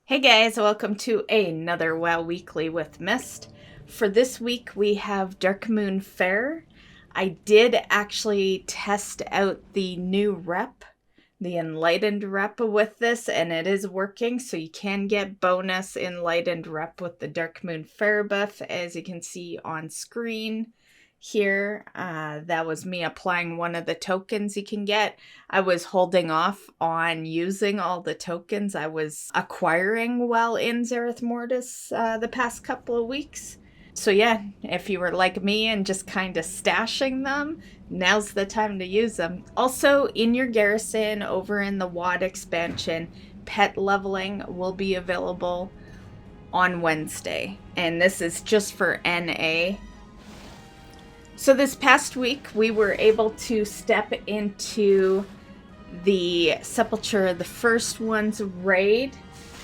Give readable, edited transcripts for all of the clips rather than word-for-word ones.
Hey guys, welcome to another WoW Weekly with Myst. For this week we have Darkmoon Faire. I did actually test out the new rep, the Enlightened rep with this, and it is working, so you can get bonus Enlightened rep with the Darkmoon Faire buff, as you can see on screen here. That was me applying one of the tokens you can get. I was holding off on using all the tokens I was acquiring while in Zerith Mortis the past couple of weeks. So yeah, if you were like me and just kind of stashing them, now's the time to use them. Also, in your garrison over in the WoD expansion, pet leveling will be available on Wednesday. And this is just for NA. So this past week, we were able to step into the Sepulture, the first one's raid.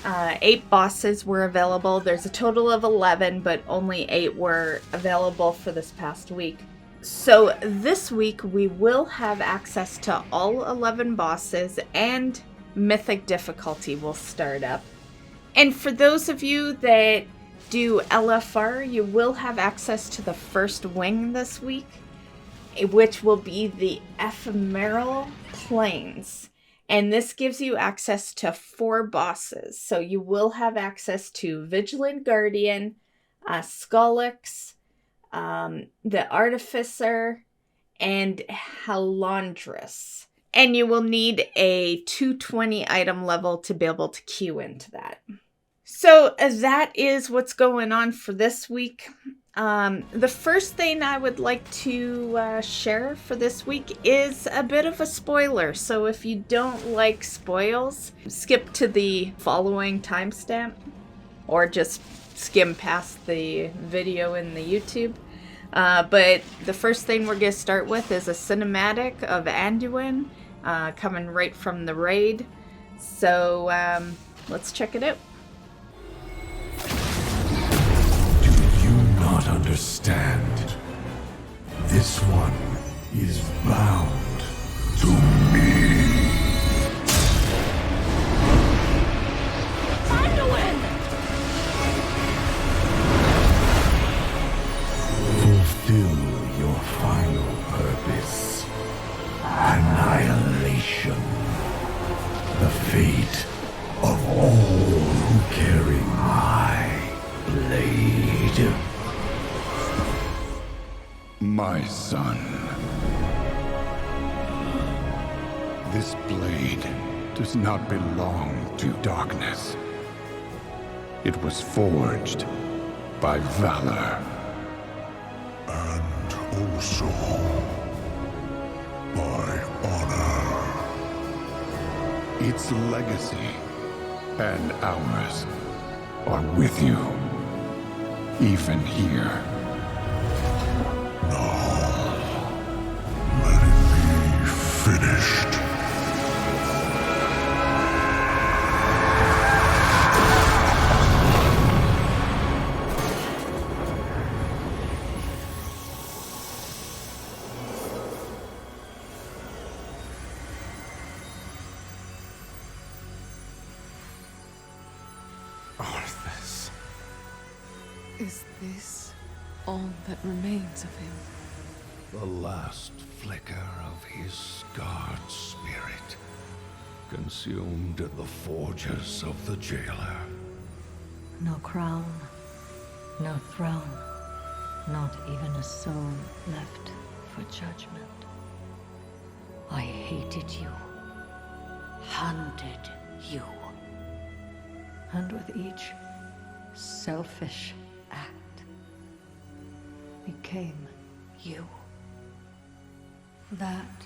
8 bosses were available. There's a total of 11, but only 8 were available for this past week. So this week, we will have access to all 11 bosses, and Mythic difficulty will start up. And for those of you that do LFR, you will have access to the first wing this week, which will be the Ephemeral Plains. And this gives you access to 4 bosses. So you will have access to Vigilant Guardian, Skolix, the Artificer, and Halondrus. And you will need a 220 item level to be able to queue into that. So that is what's going on for this week. The first thing I would like to share for this week is a bit of a spoiler. So if you don't like spoils, skip to the following timestamp or just skim past the video in the YouTube. But the first thing we're going to start with is a cinematic of Anduin coming right from the raid. So let's check it out. Understand, this one is bound to me. Anduin! Fulfill your final purpose. Annihilation. The fate of all who carry my blade. My son, this blade does not belong to darkness. It was forged by valor. And also by honor. Its legacy and ours are with you, even here. Finished. Arthas. Is this all that remains of him? The last flicker of his scarred spirit, consumed in the forges of the jailer. No crown, no throne, not even a soul left for judgment. I hated you, hunted you, and with each selfish act, became you. That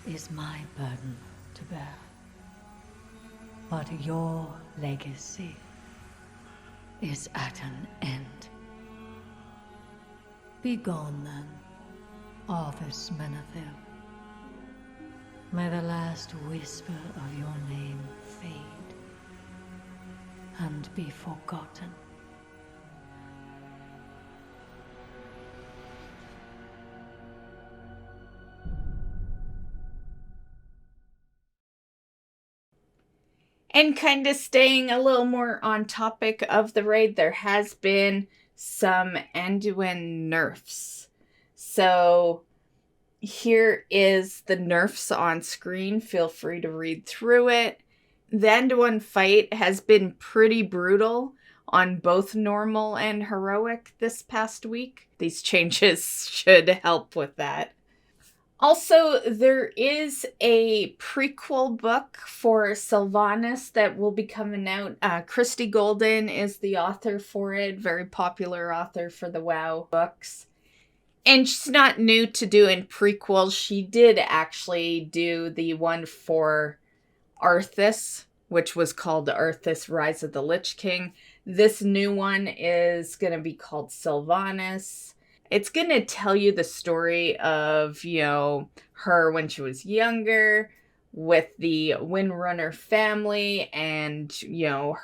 is my burden to bear. But your legacy is at an end. Be gone then, Arthas Menethil. May the last whisper of your name fade and be forgotten. And kind of staying a little more on topic of the raid, there has been some Anduin Nerfs. So here is the nerfs on screen. Feel free to read through it. The Anduin fight has been pretty brutal on both normal and heroic this past week. These changes should help with that. Also, there is a prequel book for Sylvanas that will be coming out. Christy Golden is the author for it, very popular author for the WoW books. And she's not new to doing prequels. She did actually do the one for Arthas, which was called Arthas Rise of the Lich King. This new one is going to be called Sylvanas. It's going to tell you the story of, her when she was younger with the Windrunner family and,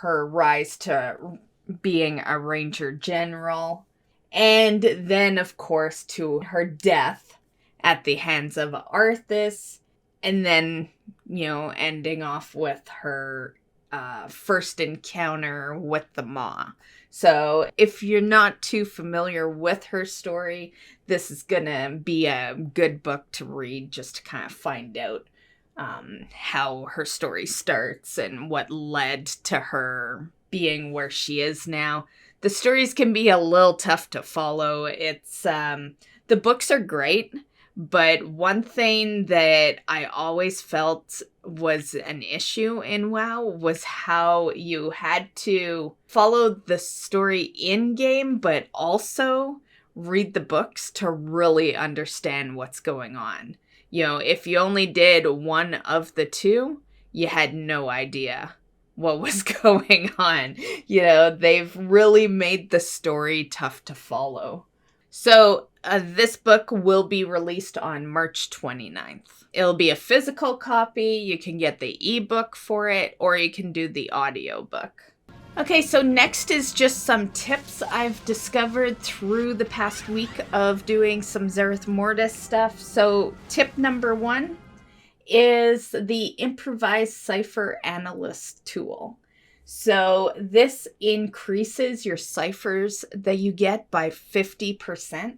her rise to being a ranger general. And then, of course, to her death at the hands of Arthas. And then, ending off with her first encounter with the Maw. So if you're not too familiar with her story, this is going to be a good book to read just to kind of find out how her story starts and what led to her being where she is now. The stories can be a little tough to follow. It's the books are great, but one thing that I always felt was an issue in WoW was how you had to follow the story in-game, but also read the books to really understand what's going on. If you only did one of the two, you had no idea what was going on. They've really made the story tough to follow. So this book will be released on March 29th. It'll be a physical copy. You can get the ebook for it, or you can do the audiobook. Okay, so next is just some tips I've discovered through the past week of doing some Zerith Mortis stuff. So tip number 1 is the improvised cipher analyst tool. So this increases your ciphers that you get by 50%.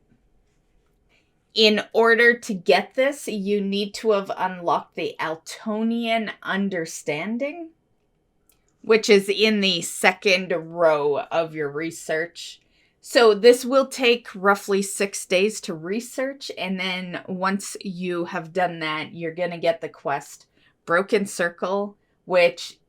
In order to get this, you need to have unlocked the Altonian Understanding, which is in the second row of your research. So this will take roughly 6 days to research, and then once you have done that, you're going to get the quest Broken Circle, which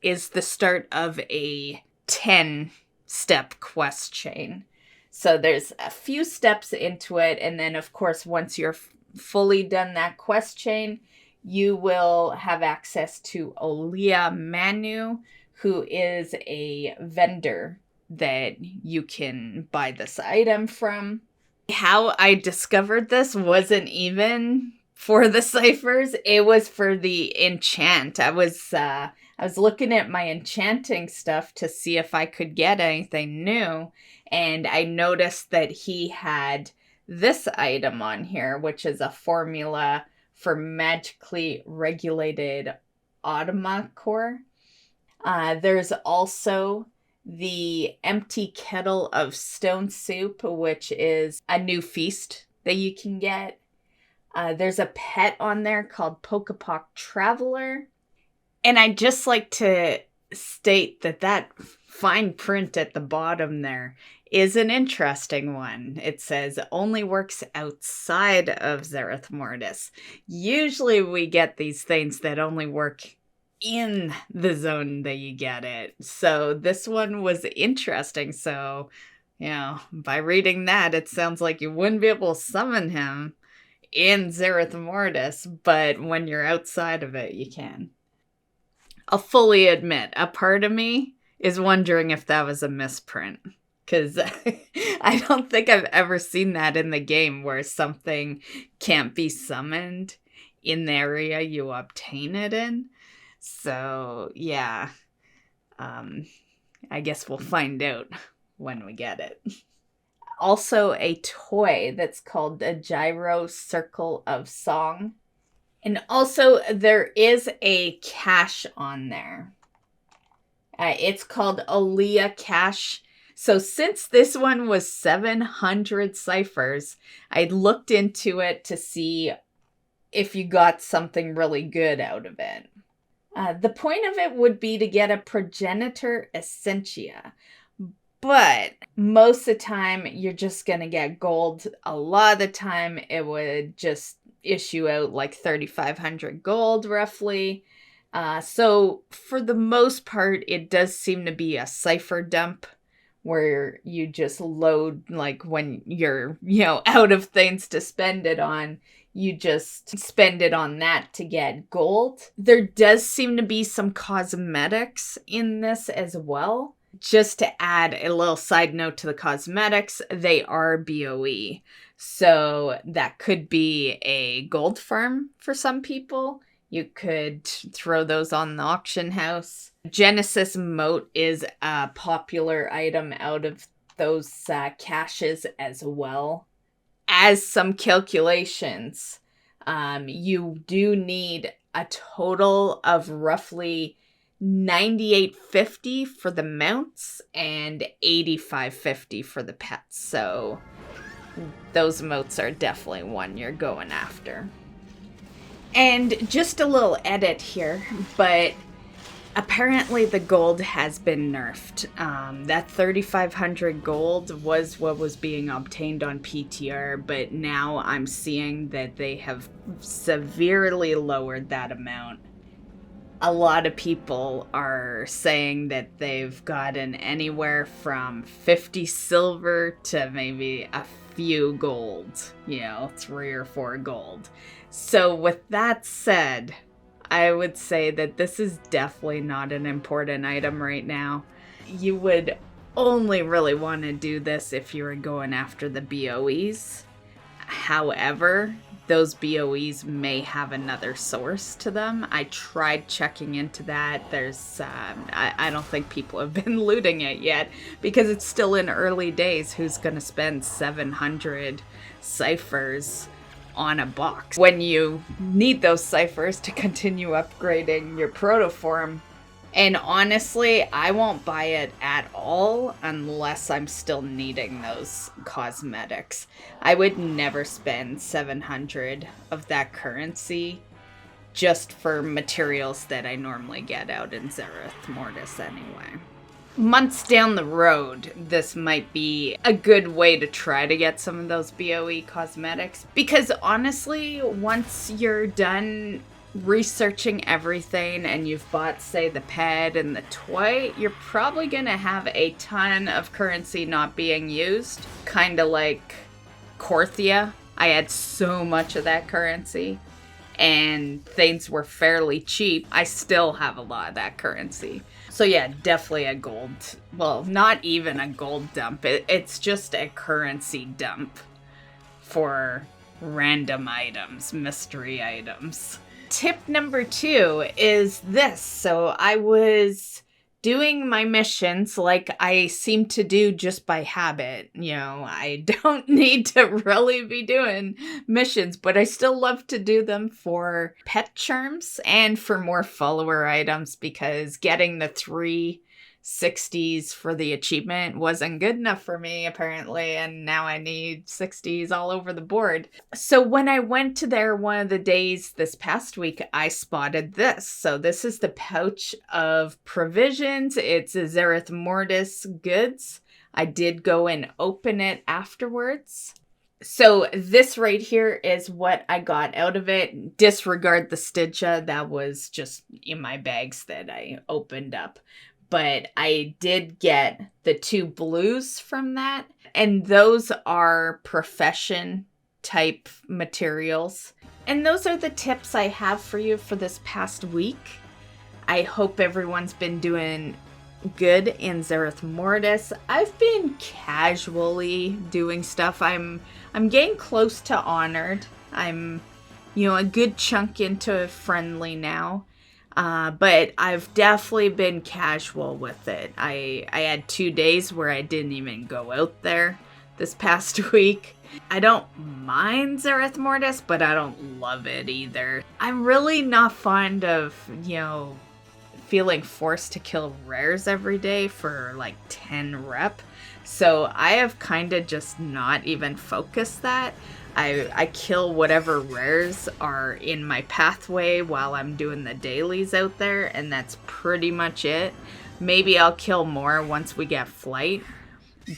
is the start of a 10-step quest chain. So there's a few steps into it, and then of course once you're fully done that quest chain, you will have access to Olea Manu, who is a vendor that you can buy this item from. How I discovered this wasn't even for the ciphers, it was for the enchant. I was looking at my enchanting stuff to see if I could get anything new, and I noticed that he had this item on here, which is a formula for magically regulated automa core. There's also the empty kettle of stone soup, which is a new feast that you can get. There's a pet on there called Pokepock Traveler. And I'd just like to state that fine print at the bottom there is an interesting one. It says only works outside of Zerith Mortis. Usually we get these things that only work in the zone that you get it. So this one was interesting. So, by reading that, it sounds like you wouldn't be able to summon him in Zerith Mortis, but when you're outside of it, you can. I'll fully admit, a part of me is wondering if that was a misprint. Because I don't think I've ever seen that in the game where something can't be summoned in the area you obtain it in. So, yeah. I guess we'll find out when we get it. Also, a toy that's called the Gyro Circle of Song. And also, there is a cache on there. It's called Olea Cash. So since this one was 700 Cyphers, I looked into it to see if you got something really good out of it. The point of it would be to get a progenitor essentia. But most of the time, you're just going to get gold. A lot of the time, it would just issue out like 3,500 gold, roughly. So for the most part, it does seem to be a cipher dump where you just load, like when you're, out of things to spend it on, you just spend it on that to get gold. There does seem to be some cosmetics in this as well. Just to add a little side note to the cosmetics, they are BOE. So that could be a gold farm for some people. You could throw those on the auction house. Genesis Moat is a popular item out of those caches as well. As some calculations, you do need a total of roughly 98.50 for the mounts and 85.50 for the pets. So those moats are definitely one you're going after. And just a little edit here, but apparently the gold has been nerfed. That 3,500 gold was what was being obtained on PTR, but now I'm seeing that they have severely lowered that amount. A lot of people are saying that they've gotten anywhere from 50 silver to maybe a few gold, 3 or 4 gold. So with that said, I would say that this is definitely not an important item right now. You would only really want to do this if you were going after the BOEs. However, those BOEs may have another source to them. I tried checking into that. There's, I don't think people have been looting it yet because it's still in early days. Who's going to spend 700 Cyphers on a box when you need those Cyphers to continue upgrading your protoform? And honestly, I won't buy it at all unless I'm still needing those cosmetics. I would never spend 700 of that currency just for materials that I normally get out in Zerith Mortis anyway. Months down the road, this might be a good way to try to get some of those BOE cosmetics. Because honestly, once you're done researching everything and you've bought, say, the pet and the toy, you're probably gonna have a ton of currency not being used. Kinda like Korthia. I had so much of that currency and things were fairly cheap. I still have a lot of that currency. So yeah, definitely a gold, well, not even a gold dump. It's just a currency dump for random items, mystery items. Tip number 2 is this. So I was doing my missions like I seem to do just by habit. I don't need to really be doing missions, but I still love to do them for pet charms and for more follower items because getting the 360s for the achievement wasn't good enough for me apparently, and now I need 60s all over the board. So when I went to there one of the days this past week, I spotted this. So this is the pouch of provisions. It's a Zerith Mortis goods. I did go and open it afterwards. So this right here is what I got out of it. Disregard the Stygia. That was just in my bags that I opened up. But I did get the 2 blues from that. And those are profession type materials. And those are the tips I have for you for this past week. I hope everyone's been doing good in Zerith Mortis. I've been casually doing stuff. I'm getting close to Honored. I'm, a good chunk into Friendly now. But I've definitely been casual with it. I had 2 days where I didn't even go out there this past week. I don't mind Zerith Mortis, but I don't love it either. I'm really not fond of, feeling forced to kill rares every day for like 10 rep. So I have kind of just not even focused that. I kill whatever rares are in my pathway while I'm doing the dailies out there, and that's pretty much it. Maybe I'll kill more once we get flight,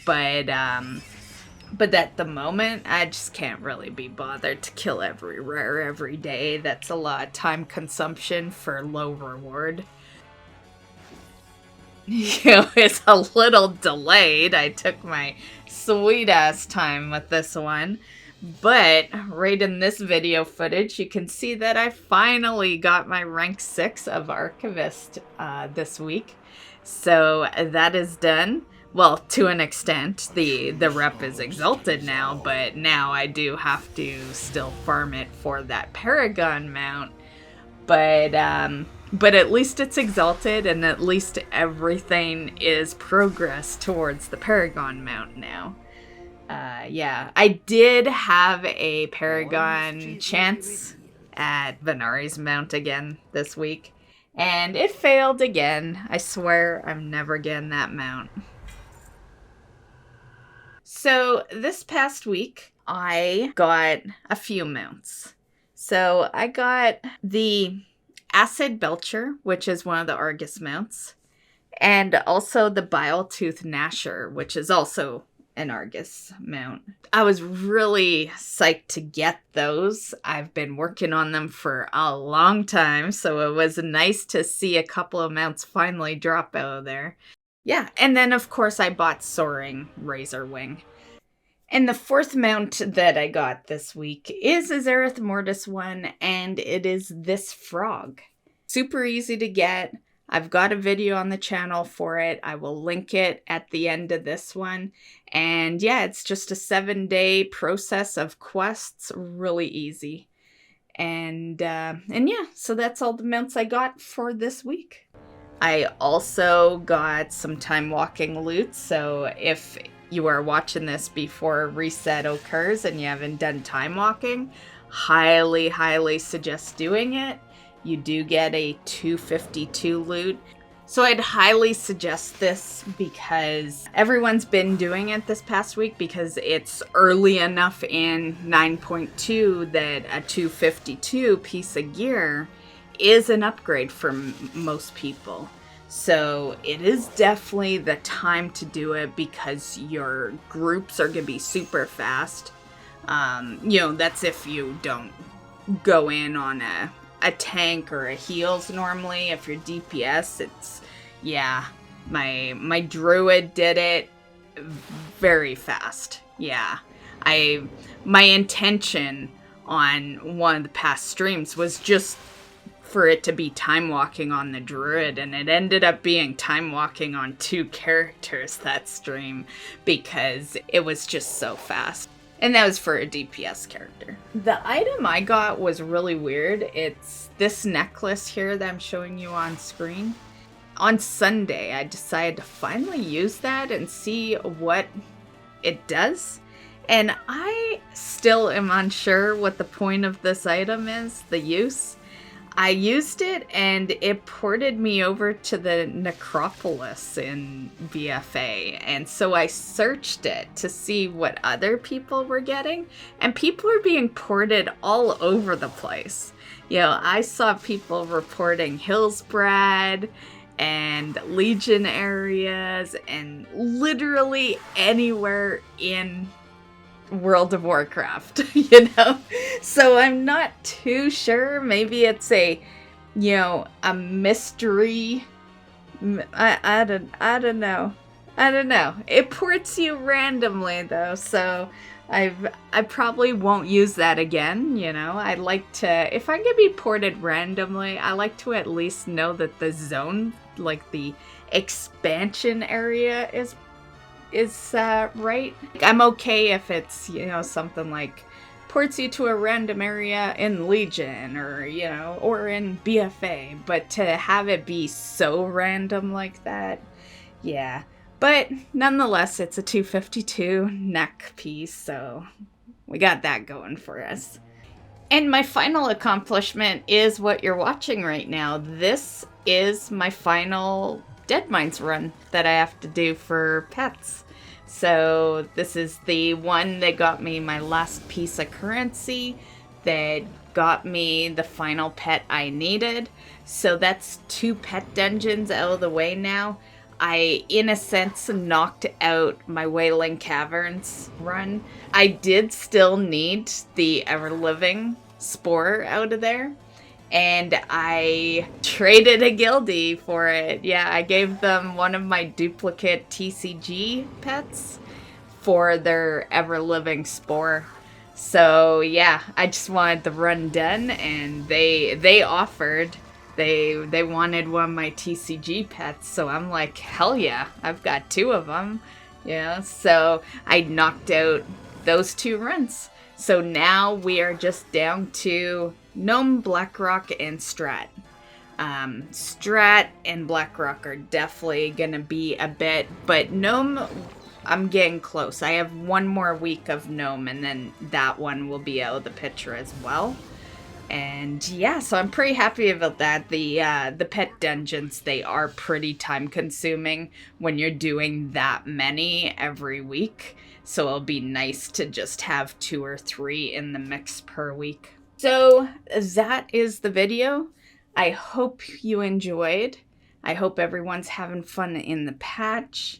but at the moment, I just can't really be bothered to kill every rare every day. That's a lot of time consumption for low reward. It's a little delayed. I took my sweet ass time with this one. But right in this video footage, you can see that I finally got my rank 6 of Archivist this week. So that is done. Well, to an extent, the rep is exalted now, but now I do have to still farm it for that Paragon mount. But at least it's exalted, and at least everything is progress towards the Paragon mount now. Yeah, I did have a Paragon chance at Venari's mount again this week, and it failed again. I swear I'm never getting that mount. So this past week, I got a few mounts. So I got the Acid Belcher, which is one of the Argus mounts, and also the Biletooth Gnasher, which is also an Argus mount. I was really psyched to get those. I've been working on them for a long time, so it was nice to see a couple of mounts finally drop out of there. Yeah, and then of course I bought Soaring Razorwing. And the fourth mount that I got this week is a Zerith Mortis one, and it is this frog. Super easy to get. I've got a video on the channel for it. I will link it at the end of this one. And yeah, it's just a 7-day process of quests. Really easy. And yeah, so that's all the mounts I got for this week. I also got some time walking loot. So if you are watching this before reset occurs and you haven't done time walking, highly suggest doing it. You do get a 252 loot. So I'd highly suggest this because everyone's been doing it this past week because it's early enough in 9.2 that a 252 piece of gear is an upgrade for most people. So it is definitely the time to do it because your groups are going to be super fast. That's if you don't go in on a tank or a heals normally. If you're DPS, it's, yeah, my druid did it very fast. Yeah, my intention on one of the past streams was just for it to be time walking on the druid, and it ended up being time walking on 2 characters that stream because it was just so fast. And that was for a DPS character. The item I got was really weird. It's this necklace here that I'm showing you on screen. On Sunday, I decided to finally use that and see what it does. And I still am unsure what the point of this item is, the use. I used it and it ported me over to the Necropolis in BFA, and so I searched it to see what other people were getting, and people are being ported all over the place. I saw people reporting Hillsbrad and Legion areas and literally anywhere in World of Warcraft, so I'm not too sure. Maybe it's a mystery. I don't know. It ports you randomly though, so I probably won't use that again. I like to, if I can be ported randomly, I like to at least know that the zone, like the expansion area, is right. I'm okay if it's, something like ports you to a random area in Legion or in BFA, but to have it be so random like that, yeah. But nonetheless, it's a 252 neck piece, so we got that going for us. And my final accomplishment is what you're watching right now. This is my final Dead Mines run that I have to do for pets. So this is the one that got me my last piece of currency, that got me the final pet I needed. So that's 2 pet dungeons out of the way now. I, in a sense, knocked out my Wailing Caverns run. I did still need the Ever-Living Spore out of there, and I traded a guildie for it. Yeah, I gave them one of my duplicate TCG pets for their Ever-Living Spore. So yeah, I just wanted the run done, and they offered. They wanted one of my TCG pets, so I'm like, hell yeah, I've got 2 of them. Yeah, so I knocked out those 2 runs. So now we are just down to Gnome, Blackrock, and Strat. Strat and Blackrock are definitely gonna be a bit, but Gnome, I'm getting close. I have 1 more week of Gnome, and then that one will be out of the picture as well. And yeah, so I'm pretty happy about that. The pet dungeons, they are pretty time consuming when you're doing that many every week. So it'll be nice to just have 2 or 3 in the mix per week. So that is the video. I hope you enjoyed. I hope everyone's having fun in the patch.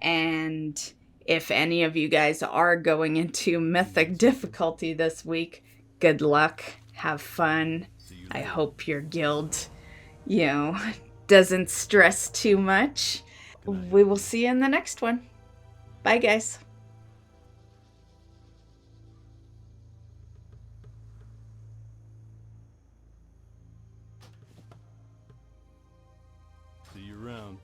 And if any of you guys are going into Mythic difficulty this week, good luck. Have fun. I hope your guild, doesn't stress too much. We will see you in the next one. Bye, guys. See you around.